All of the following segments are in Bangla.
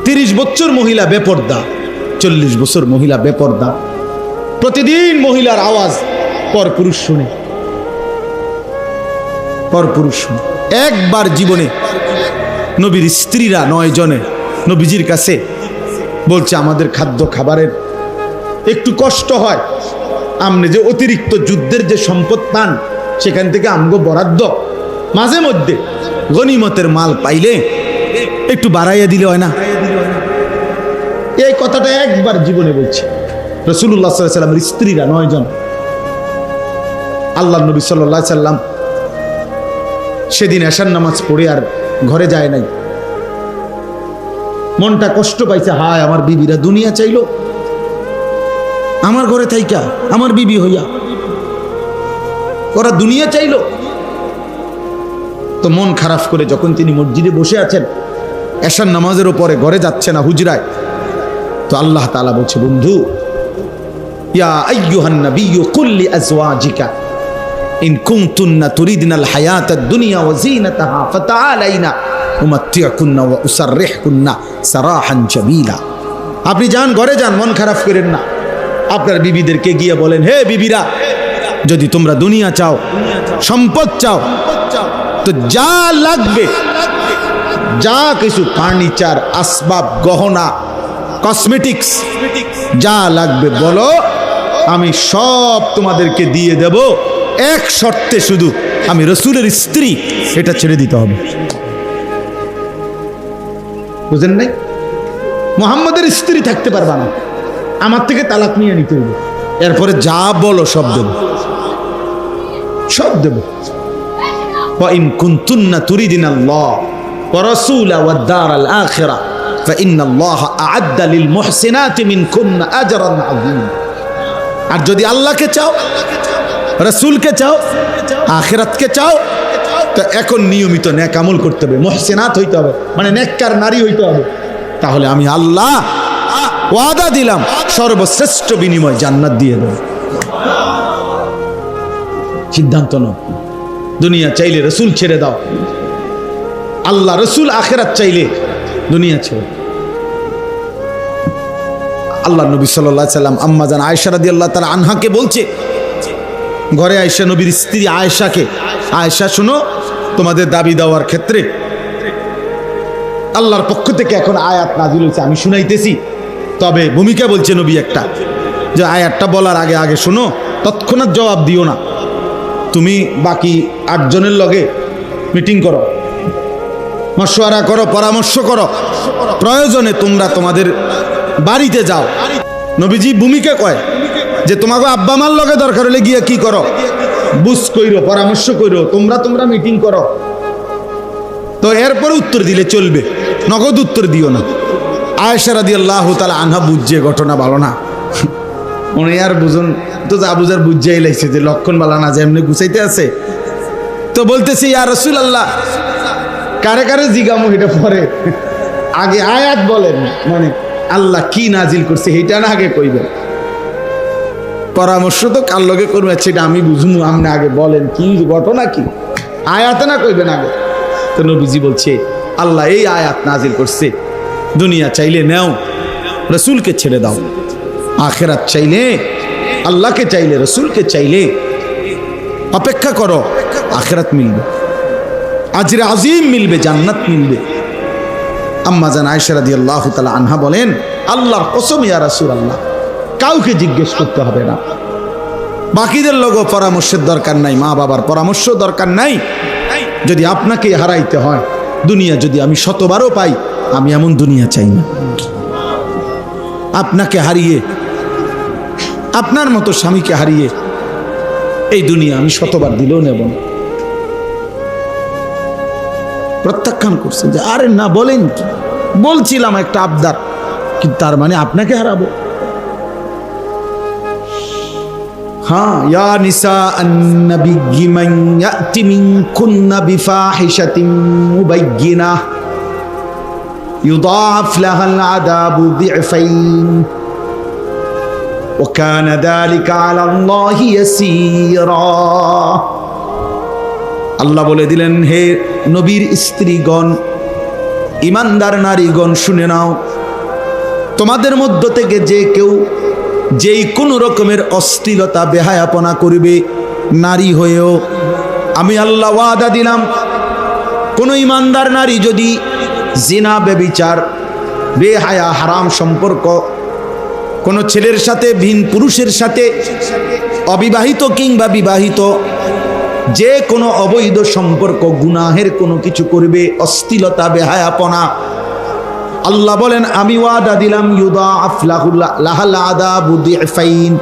30 বছর মহিলা বেপর্দা, 40 বছর মহিলা বেপর্দা, প্রতিদিন মহিলার আওয়াজ পরপুরুষ শুনে, পরপুরুষ শুনে। একবার জীবনে নবীর স্ত্রীরা 9 জনে নবীজির কাছে বলছে, আমাদের খাদ্য খাবারের একটু কষ্ট হয়, আপনি যে অতিরিক্ত যুদ্ধের যে সম্পদ পান সেখান থেকে আমগো বরাদ্দ মাঝে মধ্যে গনিমতের মাল পাইলে একটু বাড়াইয়া দিলে হয় না। এই কথাটা একবার জীবনে বলছে রাসূলুল্লাহ সাল্লাল্লাহু আলাইহি ওয়াসাল্লামের স্ত্রীরা 9 জন। আল্লাহ নবী সাল্লাল্লাহু আলাইহি ওয়াসাল্লাম সেদিন এশার নামাজ পড়ে আর ঘরে যায় নাই। মনটা কষ্ট পাইছে, হায় আমার বিবিরা দুনিয়া চাইলো, আমার ঘরে থাইকা আমার বিবি হইয়া ওরা দুনিয়া চাইলো। তো মন খারাপ করে যখন তিনি মসজিদে বসে আছেন, এশার নামাজের উপরে ঘরে যাচ্ছে না হুজরায়, তো আল্লাহ তাআলা বলছে, বন্ধু, ইয়া আইয়ুহান নাবিয়্যু কুল লি আজওয়াজিকা ইন কুনতুন্না তুরিদনাল হায়াতাদ দুনিয়া ওয়া যিনাতাহা ফাতাআলাইনা উমাত্তিউকুন্না ওয়া উসাররিহুকুন্না সারাহান জামিলা। আপনি যান, ঘরে যান, মন খারাপ করেন না। আপনার বিবিদেরকে গিয়ে বলেন, হে বিবিরা, যদি তোমরা দুনিয়া চাও, সম্পদ চাও, তো যা লাগবে, যা কিছু ফার্নিচার, আসবাব, গহনা, কসমেটিক্স যা লাগবে বলো, আমি সব তোমাদেরকে দিয়ে দেব, এক শর্তে, শুধু আমি রাসূলের স্ত্রী, এটা ছেড়ে দিতে হবে। বুঝেন নাই? মুহাম্মদের স্ত্রী থাকতে পারবা না, আমার থেকে তালাক নিয়ে নিতে হবে, এরপরে যা বলো সব দেব, সব দেব। ওয়া ইন কুনতুন্না তুরিদিনাল্লাহ ওয়া রাসূলা ওয়াদ দারাল আখিরা ফাইন্নাল্লাহা আ'আদ্দা লিল মুহসিনাতি মিনকুন্না আজরান আযীমা। আর যদি আল্লাহকে চাও, রাসূলকে চাও, আখিরাতকে চাও, তো এখন নিয়মিত নেক আমল করতে হবে, মুহসিনাত হইতে হবে, মানে নেককার নারী হইতে হবে। তাহলে আমি আল্লাহ ওয়াদা দিলাম, সর্বশ্রেষ্ঠ বিনিময় জান্নাত দিয়ে দেব। সিদ্ধান্ত নাও, দুনিয়া চাইলে রাসূল ছেড়ে দাও, আল্লাহ রাসূল আখিরাত চাইলে দুনিয়া ছেড়ে। আল্লাহ নবী সাল্লাল্লাহু আলাইহি সাল্লাম আম্মা জান আয়েশা রাদিয়াল্লাহু তাআলা আনহাকে বলছে, ঘরে আয়েশা নবীর স্ত্রী আয়েশাকে, আয়েশা শোনো, তোমাদের দাবি দেওয়ার ক্ষেত্রে আল্লাহর পক্ষ থেকে এখন আয়াত নাজিল হয়েছে, আমি শুনাইতেছি। তবে ভূমিকা বলছে নবী একটা, যে আয়াতটা বলার আগে আগে শোনো, তৎক্ষণাৎ জবাব দিও না। তুমি বাকি 8 জনের লগে মিটিং করো, মশওয়ারা করো, পরামর্শ করো, প্রয়োজনে তোমরা তোমাদের বাড়িতে যাও। নবীজি ভূমিকা কয় যে তোমাকে আব্বা মার লগে দরকার হলে গিয়ে কি করো, বুঝ কইরো, পরামর্শ কইরো, তোমরা মিটিং করো। তো এরপরে উত্তর দিলে চলবে, নগদ উত্তর দিও না। আয়েশা রাদিয়াল্লাহু তাআলা আনহা বুঝছে ঘটনা ভালো না, উনি আর বুঝুন তো, যা বুঝার বুঝাই লাইছে যে লক্ষণ বালা না, যে এমনি গুছাইতে আছে। তো বলতেছে, ইয়া রাসূলুল্লাহ, কারে কারে জিগামো এটা পরে, আগে আয়াত বলেন, মানে আল্লাহ কি নাজিল করছে এটা না আগে কইবেন, পরামর্শ তো কার লগে করবে সেটা আমি বুঝবো, আপনি আগে বলেন কি ঘটনা, কি আয়াতে না কইবেন আগে। তো নবীজি বলছে, আল্লাহ এই আয়াত নাজিল করছে, দুনিয়া চাইলে নাও, রাসূলকে ছেড়ে দাও, আখিরাত চাইলে আল্লাহকে চাইলে, রাসূলকে চাইলে অপেক্ষা করো, আখিরাত মিলবে, আজরে আজিম মিলবে, জান্নাত মিলবে। আম্মা জান আয়েশা রাদিয়াল্লাহু তাআলা আনহা বলেন, আল্লাহর কসম ইয়া রাসূলুল্লাহ, কাউকে জিজ্ঞেস করতে হবে না, বাকিদের লোকও পরামর্শের দরকার নাই, মা বাবার পরামর্শ দরকার নাই। যদি আপনাকে হারাইতে হয়, দুনিয়া যদি আমি 100বারও পাই, আমি এমন দুনিয়া চাই না। আপনাকে হারিয়ে, আপনার মতো স্বামীকে হারিয়ে এই দুনিয়া আমি 100বার দিলেও নেব না। প্রত্যাখ্যান করছে যে আরে না, বলেন কি, বলছিলাম একটা আবদার, কিন্তু তার মানে আপনাকে হারাবো। হ্যাঁ, ইয়া নিসা আন-নবী মান ইয়াতি মিনকুন্না বিফাহিশাতিন মুবায়্যিনাহ ইউদাআফ লাহাল আযাবু দি'ফাইন ওয়া কানা যালিকা আলাল্লাহি ইয়াসীরা। আল্লাহ বলে দিলেন, হে নবীর স্ত্রীগণ, ইমানদার নারীগণ শুনে নাও, তোমাদের মধ্য থেকে যে কেউ যেই কোনো রকমের অশ্লীলতা বেহায়াপনা করবে নারী হয়েও, আমি আল্লাহ ওয়াদা দিলাম, কোনো ইমানদার নারী যদি জিনা, ব্যভিচার, বেহায়া, হারাম সম্পর্ক কোনো ছেলের সাথে, ভিন পুরুষের সাথে, অবিবাহিত কিংবা বিবাহিত, যে কোনো অবৈধ সম্পর্ক, গুনাহের কোনো কিছু করবে, অশ্লীলতা বেহায়াপনা, আল্লাহ বলেন আমি ওয়াদা দিলাম ইউদাআফ লাহাল আযাবু দি'ফাইন,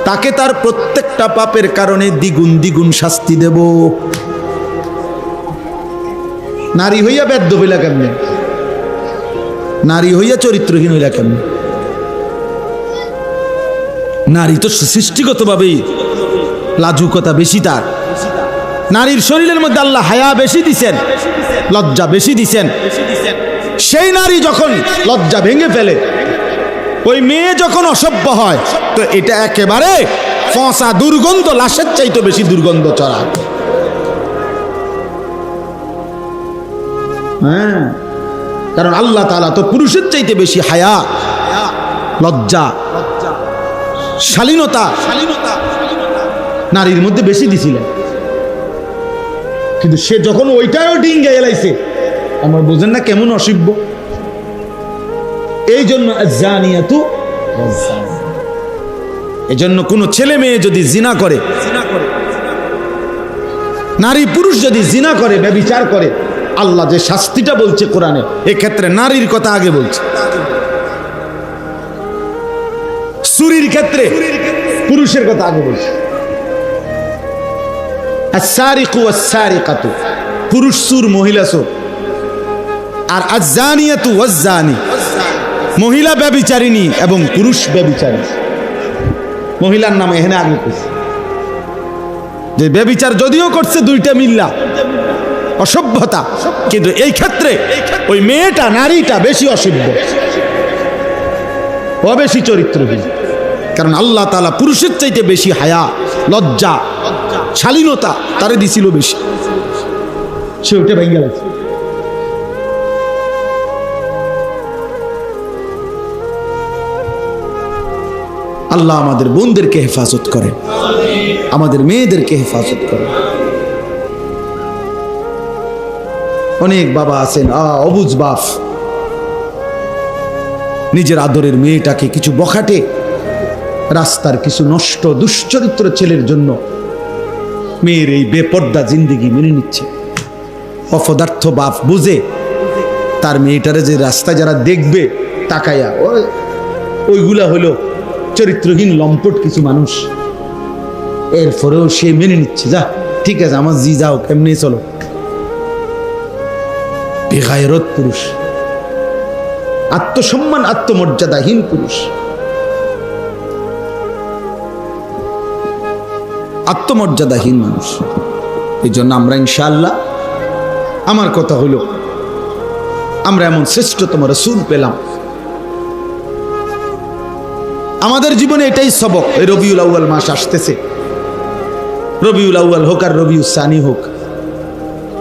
তাকে তার প্রত্যেকটা পাপের কারণে দ্বিগুণ দ্বিগুণ শাস্তি দেব। নারী হইয়া বেদ্য হইলা কেমনে? নারী হইয়া চরিত্রহীন হইলা কেমনে? নারী তো সৃষ্টিগতভাবেই লাজুকতা বেশি, তার নারীর শরীরের মধ্যে আল্লাহ হায়া বেশি দিছেন, লজ্জা বেশি দিছেন। সেই নারী যখন লজ্জা ভেঙে ফেলে, ওই মেয়ে যখন অসভ্য হয়, তো এটা একেবারে ফসা দুর্গন্ধ, লাশের চাইতে বেশি দুর্গন্ধ ছড়ায়। হ্যাঁ, কারণ আল্লাহ তাআলা তো পুরুষের চাইতে বেশি হায়া, লজ্জা, শালীনতা নারীর মধ্যে বেশি দিছিলেন। কিন্তু সে যখন ওইটাও ডিঙ্গে এলাইছে, আমার বোঝেন না কেমন অসভ্য। এই জন্য জানিয়াতু, এই জন্য কোনো ছেলে মেয়ে যদি জিনা করে, নারী পুরুষ যদি জিনা করে, ব্যভিচার করে, আল্লাহ যে শাস্তিটা বলছে কোরআনে, এক্ষেত্রে নারীর কথা আগে বলছে। চুরির ক্ষেত্রে পুরুষের কথা আগে বলছে। আস-সারিকু ওয়াস-সারিকাতু, পুরুষ চোর, মহিলা চোর। আর আজ-জানিয়াতু ওয়াজ-জানি, মহিলা ব্যভিচারিণী এবং পুরুষ ব্যভিচারী। মহিলার নাম এখানে আগে কইছে, যে ব্যভিচার যদিও করছে দুইটা মিল্লা, অসভ্যতা, কিন্তু এই ক্ষেত্রে ওই মেয়েটা, নারীটা বেশি অসভ্য, ও বেশি চরিত্রহীন। কারণ আল্লাহ তাআলা পুরুষের চাইতে বেশি হায়া, লজ্জা, শালীনতা তারে দিছিল বেশি, সে ওটা ভেঙে গেছে। আল্লাহ আমাদের বোনদেরকে হেফাজত করে, আমাদের মেয়েদেরকে হেফাজত করে। অনেক বাবা আছেন অবুঝ বাপ, নিজের আদরের মেয়েটাকে কিছু বখাটে রাস্তার কিছু নষ্ট দুশ্চরিত্র ছেলের জন্য মেয়ের এই বেপর্দা জিন্দেগি মেনে নিচ্ছে। অপদার্থ বাপ বুঝে তার মেয়েটারে যে রাস্তায় যারা দেখবে তাকাইয়া, ওইগুলা হলো চরিত্রহীন লম্পট কিছু মানুষ, এরপরেও সে মেনে নিচ্ছে, যা ঠিক আছে, আমার জি যাও, কেমনি চলো। বেগায়রত পুরুষ, আত্মসম্মান, আত্মমর্যাদাহীন পুরুষ, আত্মমর্যাদাহীন মানুষ। এই জন্য আমরা ইনশাআল্লাহ, আমার কথা হলো, আমরা এমন শ্রেষ্ঠতম রাসূল পেলাম, আমাদের জীবনে এটাই সবক। এই রবিউল আউয়াল মাস আসতেছে, রবিউল আউয়াল হোক আর রবিউল সানি হোক,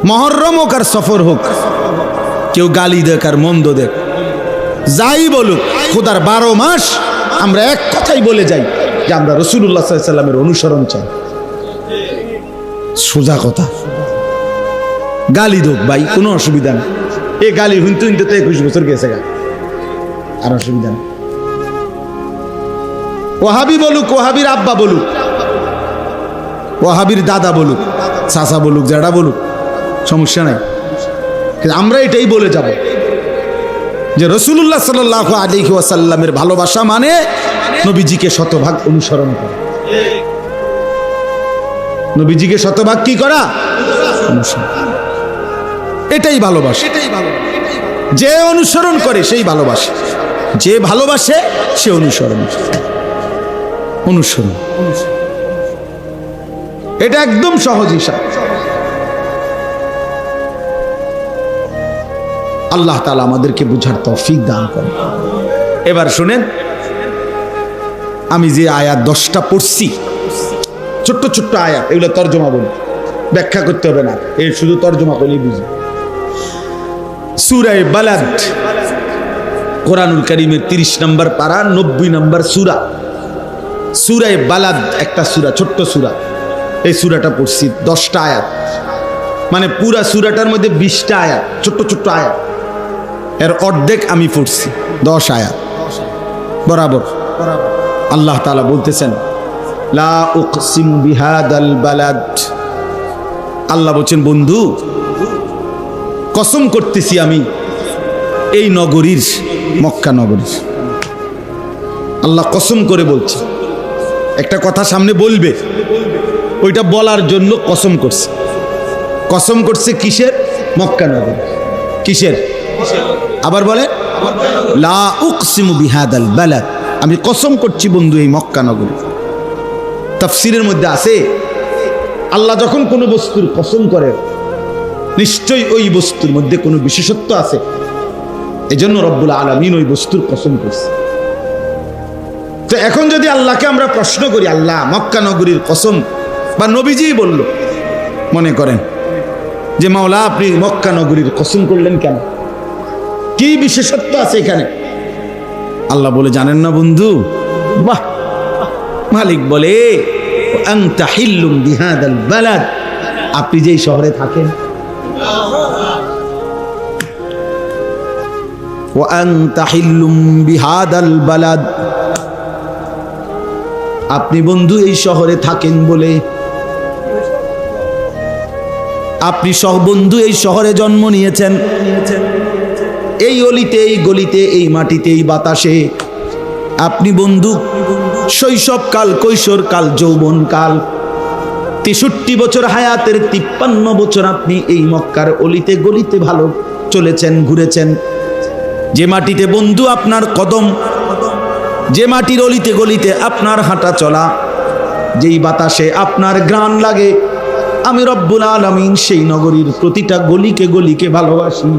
মুহররম হোক আর সফর হোক, কেউ গালি দেখ আর মন্দ দেখ, যাই বলুক, খোদার 12 মাস আমরা এক কথাই বলে যাই যে আমরা রাসূলুল্লাহ সাল্লাল্লাহু আলাইহি সাল্লামের অনুসরণ চাই। সোজা কথা। গালি দোক ভাই, কোনো অসুবিধা নেই, এই গালি হুনতে হুনতে তো 21 বছর গেছে গা, আর অসুবিধা নেই। ওয়াহাবি বলুক, ওয়াহাবির আব্বা বলুক, ওয়াহাবির দাদা বলুক, চাচা বলুক, জেঠা বলুক, সমস্যা নাই। কিন্তু আমরা এটাই বলে যাব যে রাসূলুল্লাহ সাল্লাল্লাহু আলাইহি ওয়াসাল্লামের ভালোবাসা মানে নবীজিকে শতভাগ অনুসরণ করা। নবীজিকে শতভাগ কি করা? অনুসরণ। এটাই ভালোবাসা। যে অনুসরণ করে সেই ভালোবাসে, যে ভালোবাসে সে অনুসরণ। অনুসরণ এটা একদম সহজ হিসাব। আল্লাহ তাআলা আমাদেরকে বুঝার তৌফিক দান করেন। এবার শুনেন, আমি যে আয়াত 10টা পড়ছি, ছোট্ট ছোট্ট আয়াত, এগুলো তর্জমা বলি, ব্যাখ্যা করতে হবে না, এই শুধু তর্জমা করলেই বুঝি। সূরা বালাদ, কোরআনুল কারীমের 30 নম্বর পারা 90 নম্বর সূরা। সূরা বালাদ একটা সূরা, ছোট্ট সূরা। এই সূরাটা পড়ছি 10টা আয়াত, মানে পুরা সূরাটার মধ্যে 20টা আয়াত, ছোট্ট ছোট্ট আয়াত। এর অর্ধেক আমি পড়ছি, 10 আয়াত বরাবর। আল্লাহ তাআলা বলতেছেন লা উকসিমু বিহাদাল বালাদ। আল্লাহ বলছেন বন্ধু কসম করতেছি আমি এই নগরীর, মক্কা নগরীর। আল্লাহ কসম করে বলছে, একটা কথা সামনে বলবে, ওইটা বলার জন্য কসম করছে। কসম করছে কিসের? মক্কা নগরী। কিসের? আবার বলে লা উকসিমু বিহাদাল বালাদ, আমি কসম করছি বন্ধু এই মক্কা নগরী। তাফসীরের মধ্যে আছে আল্লাহ যখন কোনো বস্তুর কসম করে নিশ্চয়ই ওই বস্তুর মধ্যে কোনো বিশেষত্ব আছে, এজন্য রব্বুল আলামিন ওই বস্তুর কসম করছে। তো এখন যদি আল্লাহকে আমরা প্রশ্ন করি, আল্লাহ মক্কা নগরীর কসম, বা নবীজিই বলল, মনে করেন যে মাওলা আপনি মক্কা নগরীর কসম করলেন কেন, কি বিশেষত্ব আছে এখানে? আল্লাহ বলে জানেন না বন্ধু? বাহ! মালিক বলে আনতা হিল্লুম বিহাদাল বালাদ, আপনি যেই শহরে থাকেন, ওয়া আনতা হিল্লুম বিহাদাল বালাদ, আপনি বন্ধু এই শহরে থাকেন বলে, আপনি বন্ধু এই শহরে জন্ম নিয়েছেন, এই অলিতে, এই গলিতে, এই মাটিতে, এই বাতাসে। আপনি বন্ধু শৈশবকাল, কৈশোরকাল, যৌবনকাল, 63 বছর হায়াতের 53 বছর আপনি এই মক্কার অলিতে গলিতে ভালো চলেছেন, ঘুরেছেন। যে মাটিতে বন্ধু আপনার কদম, যে মাটির অলিতে গলিতে আপনার হাঁটা চলা, যেই বাতাসে আপনার ঘ্রাণ লাগে, আমি রব্বুল আলামিন সেই নগরীর প্রতিটা গলিকে গলিকে ভালোবাসি।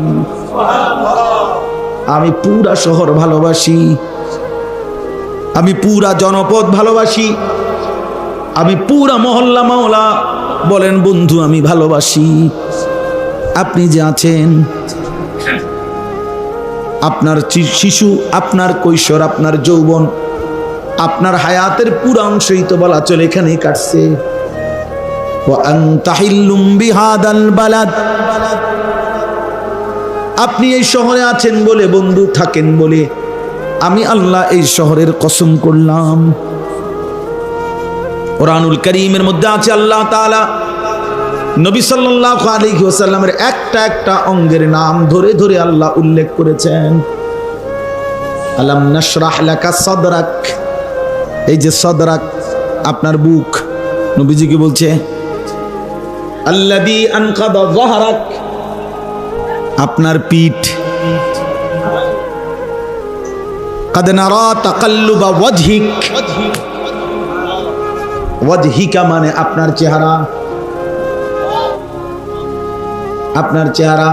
আমি পুরা শহর ভালোবাসি, আমি পুরা জনপদ ভালোবাসি, আমি পুরা মহল্লা মাওলা বলেন বন্ধু আমি ভালোবাসি। আপনি যে আছেন, আপনার শিশু, আপনার কৈশোর, আপনার যৌবন, আপনার হায়াতের পুরা অংশই তো বলা চলে এখানেই কাটছে। ওয়া আনতা হিল্লুম বিহাদাল বালাদ, আপনি এই শহরে আছেন বলে, বন্ধু থাকেন বলে, আমি আল্লাহ এই শহরের কসম করলাম। কোরআনুল কারীমের মধ্যে আছে আল্লাহ তাআলা নবী সাল্লাল্লাহু আলাইহি ওয়াসাল্লামের একটা একটা অঙ্গের নাম ধরে ধরে আল্লাহ উল্লেখ করেছেন। আলাম নাশরাহ লাকা সাদরাক, এই যে সাদরাক আপনার বুক, নবীজিকে বলছে আল্লাযী আনকাদা যাহরাক, আপনার পিঠ। কাদ নারা তাকাল্লুবা ওয়াজহিক, ওয়াজহিকা মানে আপনার চেহারা, আপনার চেহারা।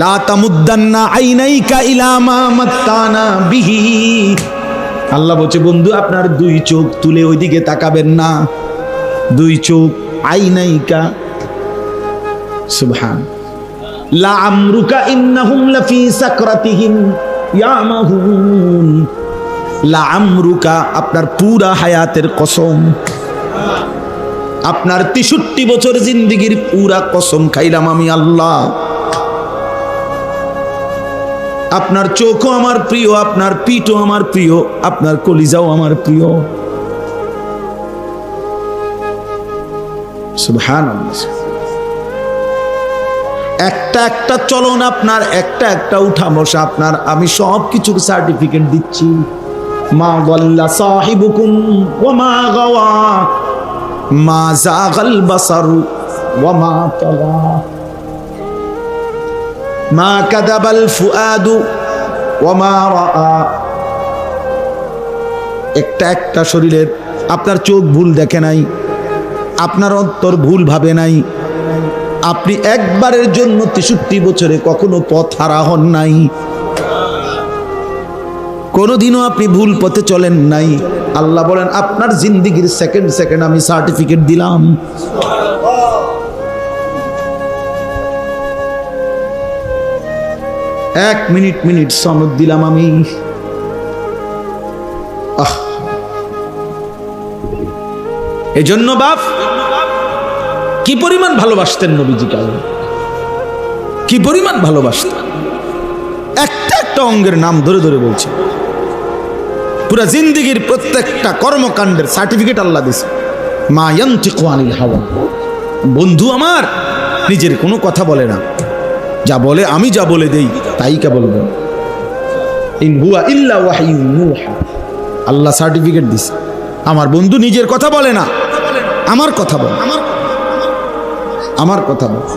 লা তামুদ্দান্না আইনাইকা ইলা মা মাত্তানা বিহি, আল্লাহ বলছে বন্ধু আপনার 2 চোখ তুলে ওইদিকে তাকাবেন না। 2 চোখ, আইনাইকা, সুবহান। লা আমরুকা ইন্নাহুম লাফি সাকরাতিহিম ইয়ামাহুন, লা আমরুকা আপনার পুরা হায়াতের কসম, আপনার 63 বছর জিন্দেগির পুরা কসম খাইলাম আমি আল্লাহ। আপনার চোখও আমার প্রিয়, আপনার পিঠও আমার প্রিয়, আপনার কলিজাও আমার প্রিয়। সুবহানাল্লাহ। একটা একটা চলন আপনার, একটা একটা উঠা বসা আপনার, আমি সব কিছুর সার্টিফিকেট দিচ্ছি। মা গাল্লা সাহিবুকুম ওয়া মা গাওয়া, মা যাগাল বাসারু ওয়া মা তাগা, মা কাযাবাল ফুআদু ওয়া মা রাআ। একটা একটা শরীরের, আপনার চোখ ভুল দেখে নাই, আপনার অন্তর ভুল ভাবে নাই, আপনি একবারের জন্য 63 বছরে কখনো পথ হারা হন নাই, কোনোদিনও আপনি ভুল পথে চলেন নাই। আল্লাহ বলেন আপনার জিন্দেগির সেকেন্ড সেকেন্ড আমি সার্টিফিকেট দিলাম। এক মিনিট সনদ দিলাম আমি। এজন্য বাপ কি পরিমাণ ভালোবাসতেন নবীজিকে, কি পরিমাণ ভালোবাসতেন, একটা অঙ্গের নাম ধরে ধরে বলছে। পুরা জিন্দেগির প্রত্যেকটা কর্মকাণ্ডের সার্টিফিকেট আল্লাহ দিছে। মা ইয়ানতিকু আনিল হাওয়া, বন্ধু আমার নিজের কোনো কথা বলে না, যা বলে আমি যা বলে দেই তাই কেবল বলে। ইন হুয়া ইল্লা ওয়াহয়ুন ইউহা, আল্লাহ সার্টিফিকেট দিছে আমার বন্ধু নিজের কথা বলে না, আমার কথা বলে, আমার কথা বলে।